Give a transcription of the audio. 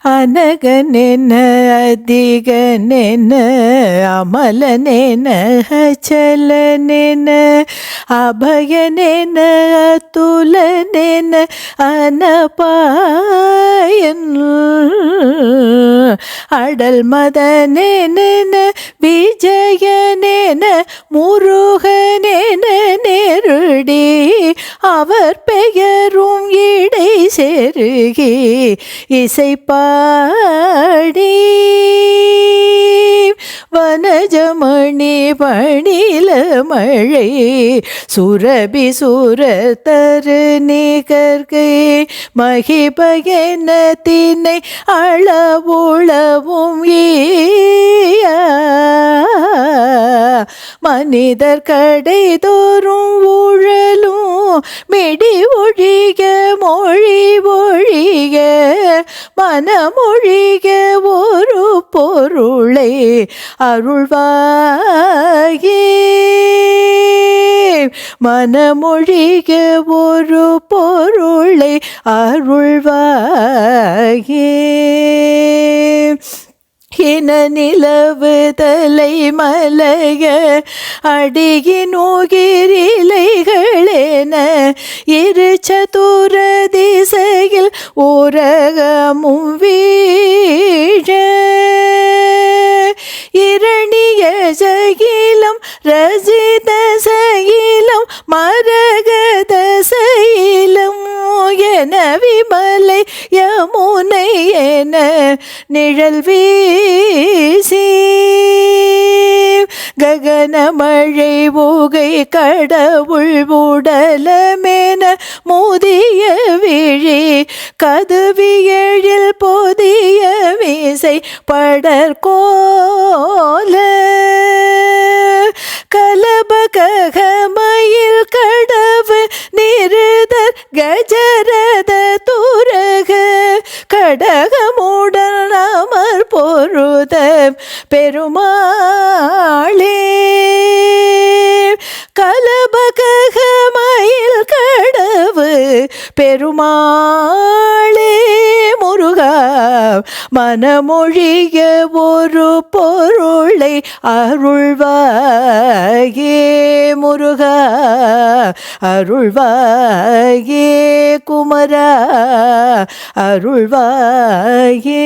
அனகனென அதிகனென அமலனென அச்சலனென அபயனென அதுலனென அனபாயன் அடல் மதனென விஜயனென முருகனென நெருடி அவர் பெயரும் இடை செருகி இசைப்பாடி வனஜமணி பணில மழை சுரபி சுரத்தரு நிகர்கை மகிபயன தினை அளவுளவும் மனிதர் கடை தோறும் ஊழலும் மிடி ஒழிக மொழி ஒழிக மனமொழிக ஒரு பொருளை அருள்வாயே மனமொழிக ஒரு பொருளை அருள்வாயே இன நிலவு தலை மலைய அடியினோகிரிலைகளென இரு சதுர திசையில் ஊரகமும் வீழ இரணிய சகிலம் ரசித சகிலம் மரகத சைலம் என விமலை யமுனை என நிழல் வீசி ககன மழை ஊகை கடவுள் உடலமென முதிய விழி கதுவியழில் போதிய விசை படற்கோல கலபகமயில் கடவு நிருதர் கஜரத துரக கடகமுடன் அமர் பொருத பெருமாளே கலபகமயில் கடவு பெருமாளே முருகா மனமொழிய ஒரு பொருளை அருள்வாயே முருகா அருள்வாயே குமரா அருள்வாயே